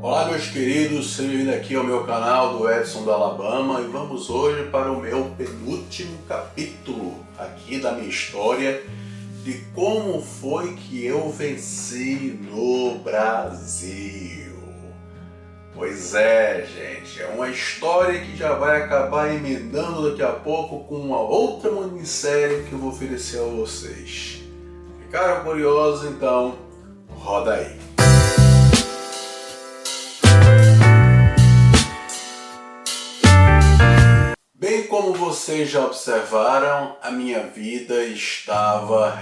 Olá meus queridos, sejam bem-vindos aqui ao meu canal do Edson do Alabama e vamos hoje para o meu penúltimo capítulo aqui da minha história de como foi que eu venci no Brasil. Pois é, gente, é uma história que já vai acabar emendando daqui a pouco com uma outra minissérie que eu vou oferecer a vocês. Ficaram curiosos? Então, roda aí. Bem como vocês já observaram, a minha vida estava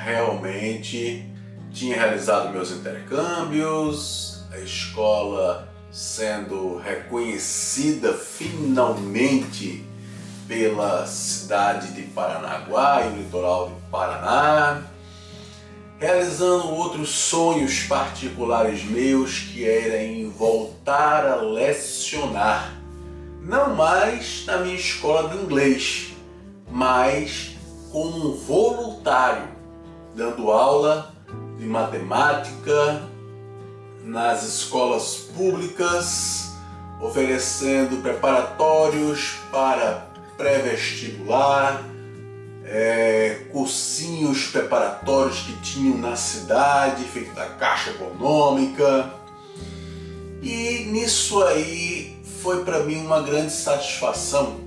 tinha realizado meus intercâmbios, a escola sendo reconhecida finalmente pela cidade de Paranaguá e o litoral do Paraná, realizando outros sonhos particulares meus que eram voltar a lecionar. Não mais na minha escola de inglês, mas como voluntário, dando aula de matemática nas escolas públicas, oferecendo preparatórios para pré-vestibular, cursinhos preparatórios que tinham na cidade, feito da Caixa Econômica. E nisso aí foi para mim uma grande satisfação,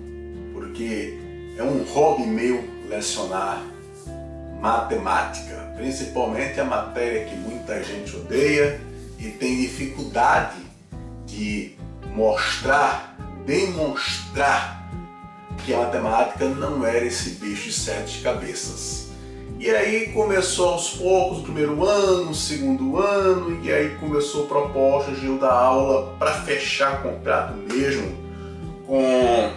porque é um hobby meu lecionar matemática, principalmente a matéria que muita gente odeia e tem dificuldade de demonstrar que a matemática não era esse bicho de sete cabeças. E aí começou aos poucos o primeiro ano, o segundo ano, e aí começou propostas de eu dar aula para fechar contrato mesmo com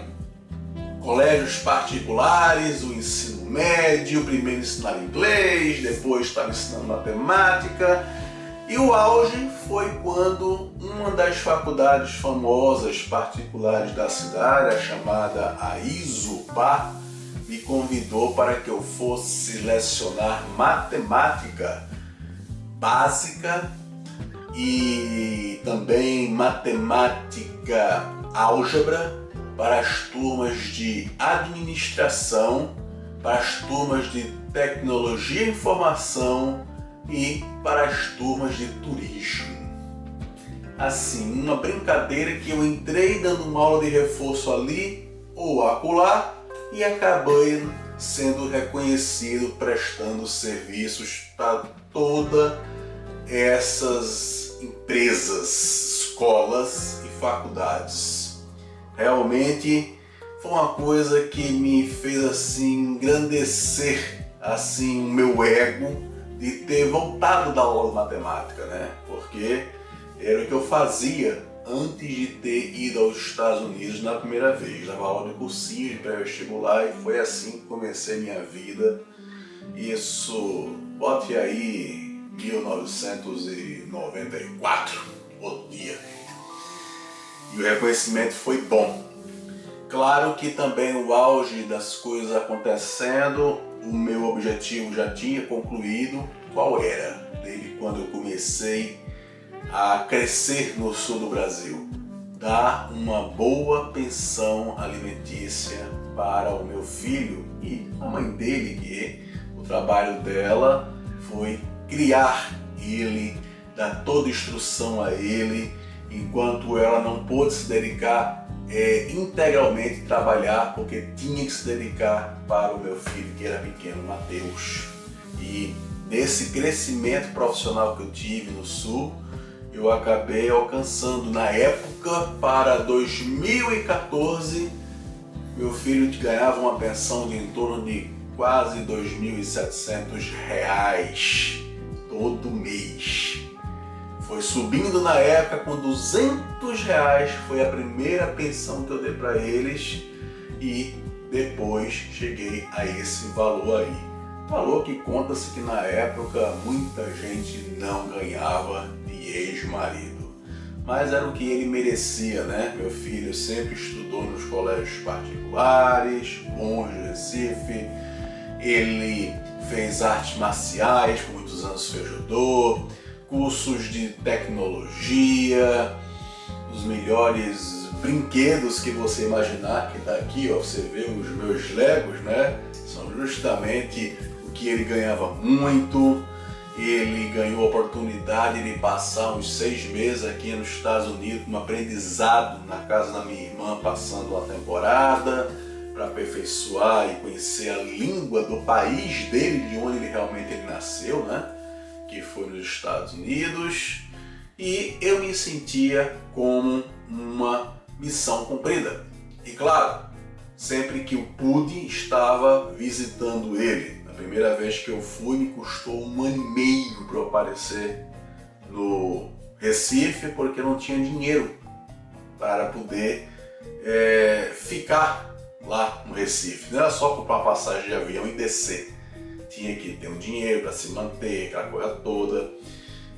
colégios particulares, o ensino médio, primeiro ensinar inglês, depois estava ensinando matemática. E o auge foi quando uma das faculdades famosas particulares da cidade, a chamada AISUPA, me convidou para que eu fosse lecionar matemática básica e também matemática álgebra para as turmas de administração, para as turmas de tecnologia e informação e para as turmas de turismo. Assim, uma brincadeira que eu entrei dando uma aula de reforço ali ou acolá, e acabei sendo reconhecido prestando serviços para todas essas empresas, escolas e faculdades. Realmente foi uma coisa que me fez assim engrandecer assim o meu ego de ter voltado da aula de matemática, né? Porque era o que eu fazia antes de ter ido aos Estados Unidos na primeira vez. Dava aula de cursinho de pré-vestibular e foi assim que comecei minha vida. Isso, bote aí 1994, outro dia. E o reconhecimento foi bom. Claro que também o auge das coisas acontecendo, o meu objetivo já tinha concluído. Qual era? Desde quando eu comecei a crescer no sul do Brasil, dar uma boa pensão alimentícia para o meu filho e a mãe dele, que o trabalho dela foi criar ele, dar toda instrução a ele, enquanto ela não pôde se dedicar integralmente trabalhar, porque tinha que se dedicar para o meu filho que era pequeno, Mateus. E desse crescimento profissional que eu tive no sul, eu acabei alcançando na época, para 2014, meu filho ganhava uma pensão de em torno de quase R$ 2.700 todo mês. Foi subindo na época, com R$ 200 foi a primeira pensão que eu dei para eles e depois cheguei a esse valor aí. Valor que conta-se que na época muita gente não ganhava de ex-marido. Mas era o que ele merecia, né? Meu filho sempre estudou nos colégios particulares, bons de Recife. Ele fez artes marciais, por muitos anos fez judô, cursos de tecnologia, os melhores brinquedos que você imaginar, que tá aqui, ó, você vê os meus Legos, né? São justamente o que ele ganhava muito. Ele ganhou a oportunidade de passar uns 6 meses aqui nos Estados Unidos, um aprendizado na casa da minha irmã, passando uma temporada para aperfeiçoar e conhecer a língua do país dele, de onde ele realmente nasceu, né? Que foi nos Estados Unidos. E eu me sentia como uma missão cumprida. E claro, sempre que eu pude, estava visitando ele. A primeira vez que eu fui me custou 1 ano e meio para eu aparecer no Recife, porque eu não tinha dinheiro para poder ficar lá no Recife. Não era só comprar passagem de avião e descer. Tinha que ter um dinheiro para se manter, aquela coisa toda.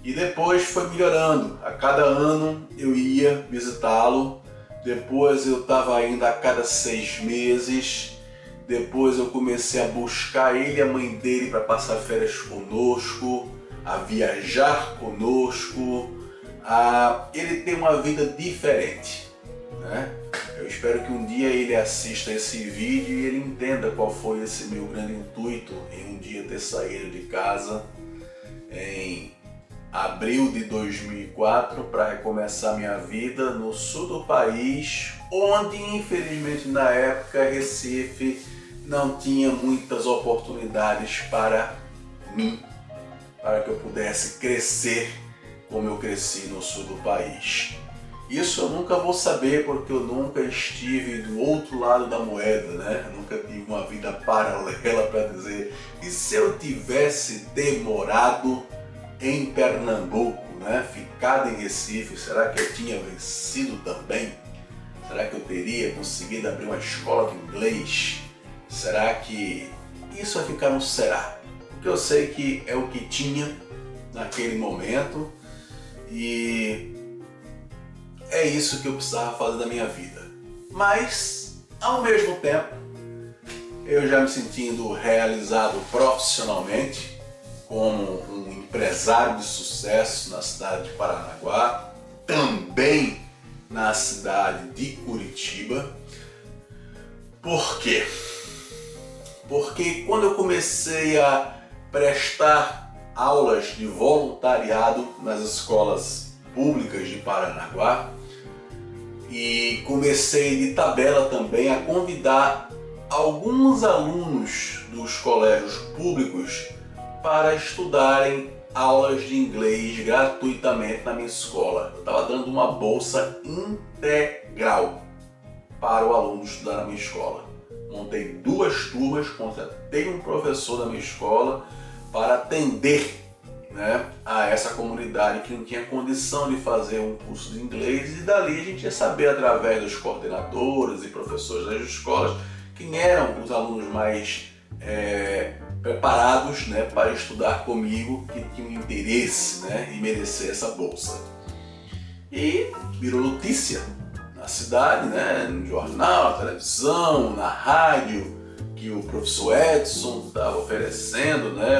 E depois foi melhorando. A cada ano eu ia visitá-lo. Depois eu estava indo a cada 6 meses. Depois eu comecei a buscar ele e a mãe dele para passar férias conosco, a viajar conosco, a ele ter uma vida diferente, né? Eu espero que um dia ele assista esse vídeo e ele entenda qual foi esse meu grande intuito em um dia ter saído de casa em abril de 2004 para recomeçar minha vida no sul do país, onde infelizmente na época Recife não tinha muitas oportunidades para mim, para que eu pudesse crescer como eu cresci no sul do país. Isso eu nunca vou saber porque eu nunca estive do outro lado da moeda, né? Eu nunca tive uma vida paralela para dizer. E se eu tivesse demorado em Pernambuco, né? Ficado em Recife, será que eu tinha vencido também? Será que eu teria conseguido abrir uma escola de inglês? Será que isso vai ficar no será? Porque eu sei que é o que tinha naquele momento e é isso que eu precisava fazer da minha vida. Mas, ao mesmo tempo, eu já me sentindo realizado profissionalmente como um empresário de sucesso na cidade de Paranaguá, também na cidade de Curitiba. Por quê? Porque quando eu comecei a prestar aulas de voluntariado nas escolas públicas de Paranaguá e comecei de tabela também a convidar alguns alunos dos colégios públicos para estudarem aulas de inglês gratuitamente na minha escola. Eu estava dando uma bolsa integral para o aluno estudar na minha escola. Montei 2 turmas, contratei um professor da minha escola para atender, né, a essa comunidade que não tinha condição de fazer um curso de inglês, e dali a gente ia saber através dos coordenadores e professores das escolas quem eram os alunos mais preparados, né, para estudar comigo, que tinham interesse, né, em merecer essa bolsa. E virou notícia na cidade, né, no jornal, na televisão, na rádio, que o professor Edson estava oferecendo, né,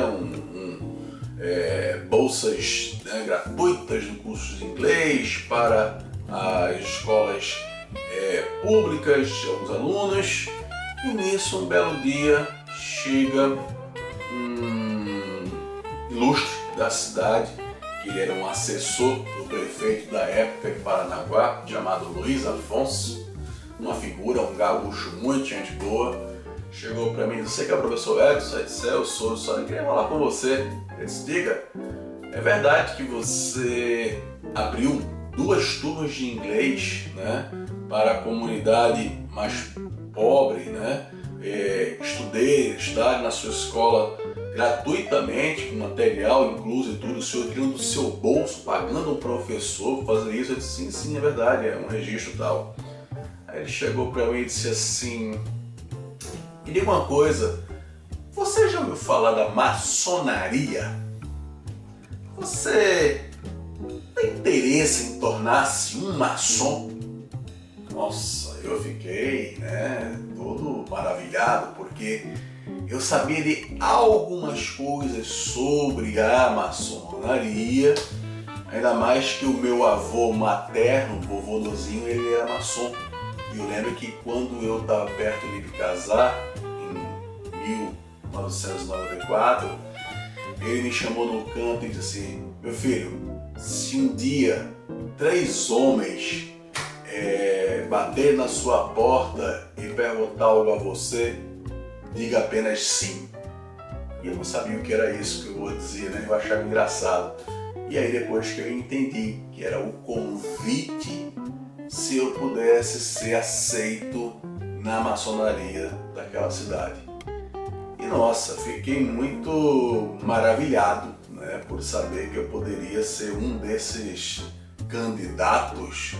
bolsas, né, gratuitas no curso de inglês para as escolas públicas de alguns alunos. E nisso, um belo dia, chega um ilustre da cidade, que ele era um assessor do prefeito da época de Paranaguá, chamado Luiz Afonso, uma figura, um gaúcho muito gente boa. Chegou para mim e disse: "Você que é o professor Edson?" Eu disse: "Eu sou, só queria falar com você." Ele disse: "Diga, é verdade que você abriu 2 turmas de inglês, né, para a comunidade mais pobre, né? Estudar na sua escola gratuitamente, com material incluso e tudo, o senhor tirando do seu bolso, pagando um professor para fazer isso?" Eu disse: "Sim, sim, é verdade, é um registro e tal." Aí ele chegou para mim e disse assim: "Me diga uma coisa, você já ouviu falar da maçonaria? Você tem interesse em tornar-se um maçom?" Nossa, eu fiquei, né, todo maravilhado, porque eu sabia de algumas coisas sobre a maçonaria, Ainda mais que o meu avô materno, o vovô Lozinho, ele era maçom. E eu lembro que quando eu estava perto de casar, em 1994, ele me chamou no canto e disse assim: meu filho, se um dia 3 homens bater na sua porta e perguntar algo a você, diga apenas sim. E eu não sabia o que era isso que eu vou dizer, né? Eu achava engraçado. E aí depois que eu entendi que era o convite se eu pudesse ser aceito na maçonaria daquela cidade. E nossa, fiquei muito maravilhado, né, por saber que eu poderia ser um desses candidatos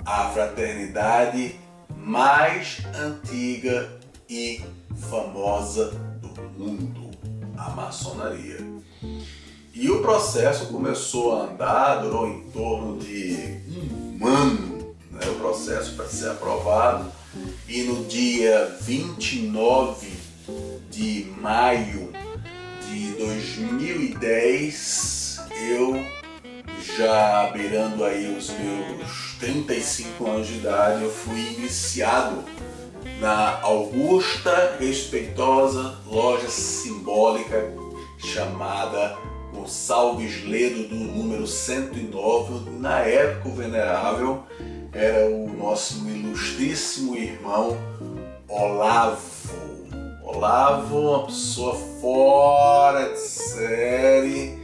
à fraternidade mais antiga e famosa do mundo, a maçonaria. E o processo começou a andar, durou em torno de um ano, né, o processo para ser aprovado, e no dia 29 de maio de 2010, eu, já beirando aí os meus 35 anos de idade, eu fui iniciado na augusta, respeitosa loja simbólica chamada Gonçalves Ledo, do número 109. Na época, o venerável era o nosso ilustríssimo irmão Olavo. Olavo, uma pessoa fora de série,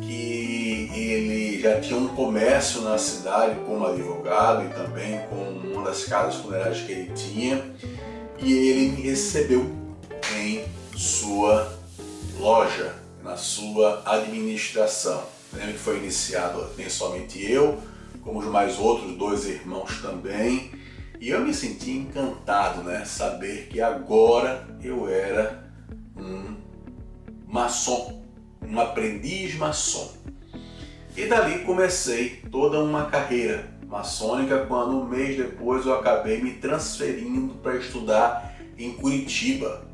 que ele já tinha um comércio na cidade como advogado e também com uma das casas funerárias que ele tinha, e ele me recebeu em sua loja, na sua administração. Lembra que foi iniciado nem somente eu, como os mais outros 2 irmãos também. E eu me senti encantado, né? Saber que agora eu era um maçom, um aprendiz maçom. E dali comecei toda uma carreira maçônica, quando um mês depois eu acabei me transferindo para estudar em Curitiba,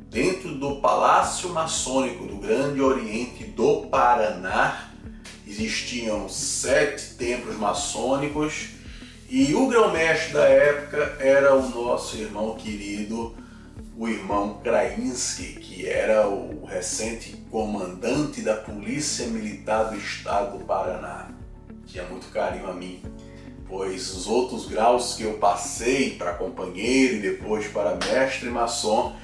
dentro do Palácio Maçônico do Grande Oriente do Paraná. Existiam 7 templos maçônicos. E o grão-mestre da época era o nosso irmão querido, o irmão Krainski, que era o recente comandante da Polícia Militar do Estado do Paraná. Tinha muito carinho a mim, pois os outros graus que eu passei para companheiro e depois para mestre maçom,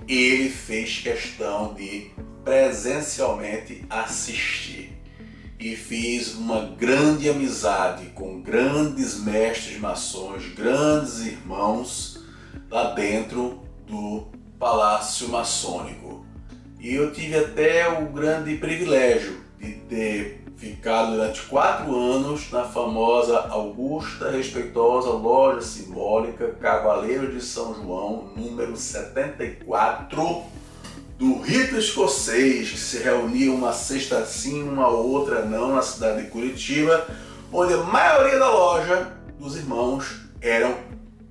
ele fez questão de presencialmente assistir. E fiz uma grande amizade com grandes mestres maçons, grandes irmãos lá dentro do Palácio Maçônico. E eu tive até o grande privilégio de ter ficado durante 4 anos na famosa augusta, respeitosa loja simbólica Cavaleiros de São João, número 74, do rito escocês, que se reunia uma sexta sim, uma outra não, na cidade de Curitiba, onde a maioria da loja dos irmãos eram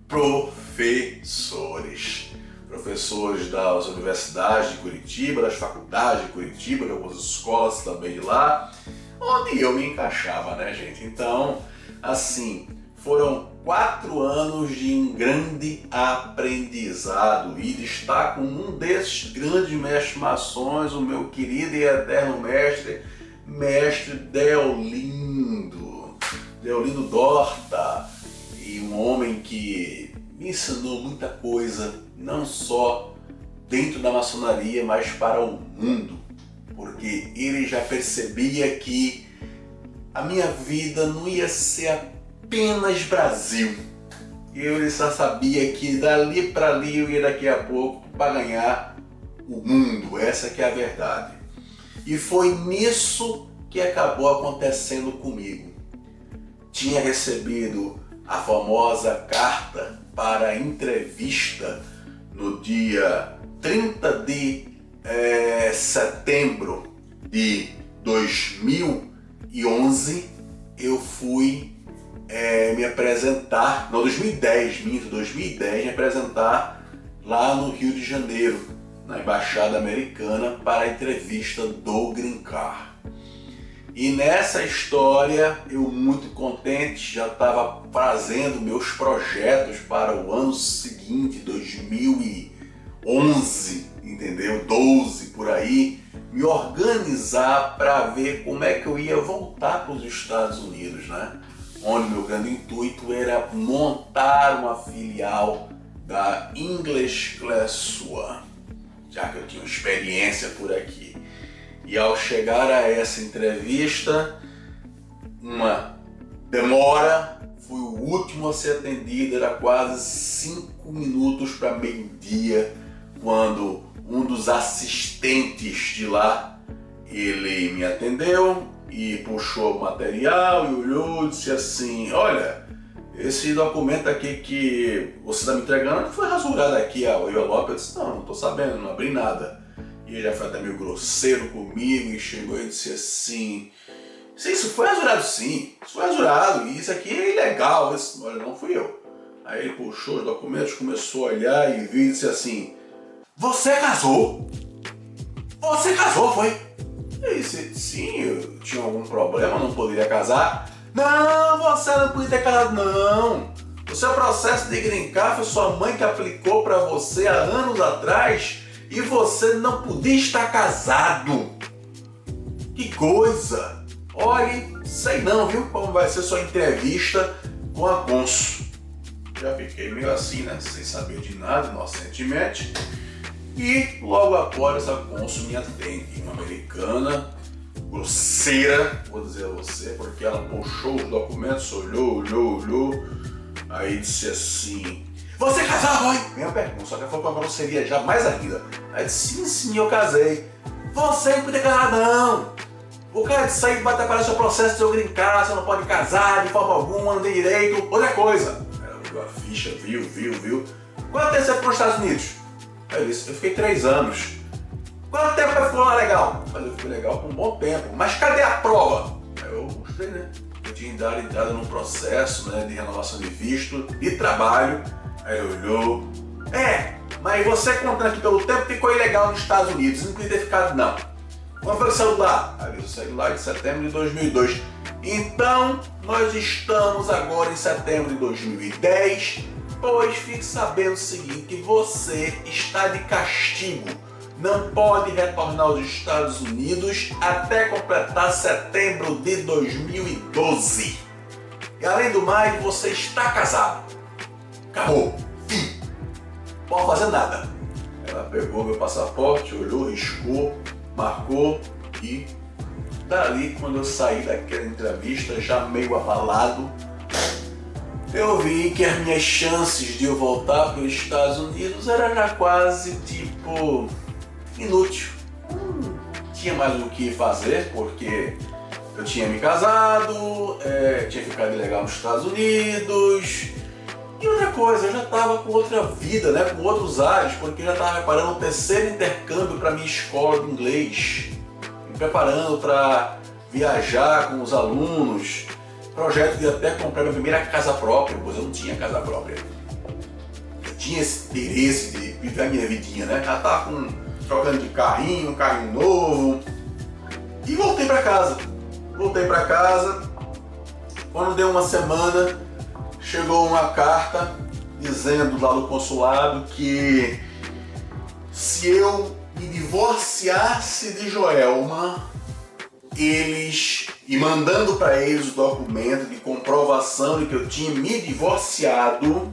professores. Professores das universidades de Curitiba, das faculdades de Curitiba, de algumas escolas também de lá, onde eu me encaixava, né, gente? Então, assim, foram 4 anos de um grande aprendizado, e destaco um desses grandes mestres maçons, o meu querido e eterno mestre Deolindo Dorta, e um homem que me ensinou muita coisa, não só dentro da maçonaria, mas para o mundo, porque ele já percebia que a minha vida não ia ser apenas Brasil. Eu já sabia que dali para ali eu ia daqui a pouco para ganhar o mundo, essa que é a verdade. E foi nisso que acabou acontecendo comigo. Tinha recebido a famosa carta para entrevista no dia 30 de setembro de 2011. Eu fui me apresentar, não, 2010, me apresentar lá no Rio de Janeiro, na Embaixada Americana, para a entrevista do Green Card. E nessa história, eu muito contente, já estava fazendo meus projetos para o ano seguinte, 2011, entendeu? 12 por aí, me organizar para ver como é que eu ia voltar para os Estados Unidos, né? Onde meu grande intuito era montar uma filial da English Class One, já que eu tinha experiência por aqui. E ao chegar a essa entrevista, uma demora, fui o último a ser atendido, era quase 5 minutos para meio-dia, quando um dos assistentes de lá, ele me atendeu e puxou o material e olhou e disse assim: olha, esse documento aqui que você está me entregando foi rasurado aqui o envelope. Eu disse: não estou sabendo, não abri nada. E ele já foi até meio grosseiro comigo e chegou e disse assim: isso foi rasurado sim, isso foi rasurado, e isso aqui é ilegal. Eu disse: olha, não fui eu. Aí ele puxou os documentos, começou a olhar e viu e disse assim: você casou? Você casou, foi? Eu disse: sim, eu tinha algum problema, não poderia casar. Não, você não podia ter casado, não. O seu processo de green card foi sua mãe que aplicou para você há anos atrás e você não podia estar casado. Que coisa! Olhe, sei não, viu, como vai ser sua entrevista com a cônsul. Já fiquei meio assim, né, sem saber de nada, inocentemente. E logo após a cônsul me atende, uma americana, grosseira, vou dizer a você, porque ela puxou os documentos, olhou, aí disse assim: você casou, foi? Minha pergunta, só que ela falou com uma grosseria já mais ainda. Aí disse: sim, eu casei. Você não pode casar, não. O cara disse aí vai atrapalhar seu processo de seu green card, você não pode casar de forma alguma, não tem direito. Outra coisa. Ela viu a ficha, viu. Quanto tempo você foi para os Estados Unidos? Aí eu disse: eu fiquei 3 anos. Quanto tempo você ficou lá legal? Mas eu fiquei legal por um bom tempo. Mas cadê a prova? Aí eu mostrei, né? Eu tinha dado entrada num processo, né, de renovação de visto, de trabalho. Aí ele olhou: mas você contando aqui pelo tempo ficou ilegal nos Estados Unidos, não podia ter ficado não. Quando foi o celular? Aí eu saí lá em setembro de 2002. Então, nós estamos agora em setembro de 2010, pois fique sabendo o seguinte, que você está de castigo. Não pode retornar aos Estados Unidos até completar setembro de 2012. E além do mais, você está casado. Acabou. Fim. Não pode fazer nada. Ela pegou meu passaporte, olhou, riscou, marcou e dali, quando eu saí daquela entrevista, já meio abalado, eu vi que as minhas chances de eu voltar para os Estados Unidos eram já quase tipo inútil. Não tinha mais o que fazer, porque eu tinha me casado, tinha ficado ilegal nos Estados Unidos. E outra coisa, eu já estava com outra vida, né, com outros ares, porque eu já estava preparando o 3º intercâmbio para minha escola de inglês, me preparando para viajar com os alunos, projeto de até comprar minha primeira casa própria, pois eu não tinha casa própria. Eu tinha esse interesse de viver a minha vidinha, né, já estava trocando de carrinho, um carrinho novo, e voltei para casa. Quando deu uma semana, chegou uma carta dizendo lá do consulado que se eu me divorciasse de Joelma, e mandando para eles o documento de comprovação de que eu tinha me divorciado,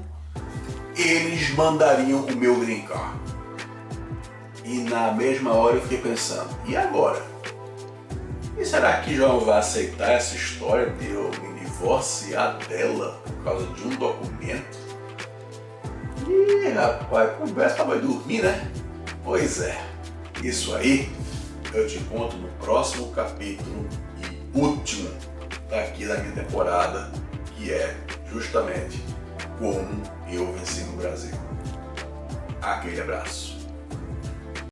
eles mandariam o meu green card. E na mesma hora eu fiquei pensando: e agora? E será que João vai aceitar essa história de eu me divorciar dela por causa de um documento? Ih, rapaz, conversa vai dormir, né? Pois é, isso aí eu te conto no próximo capítulo e último daqui da minha temporada, que é justamente como eu venci no Brasil. Aquele abraço.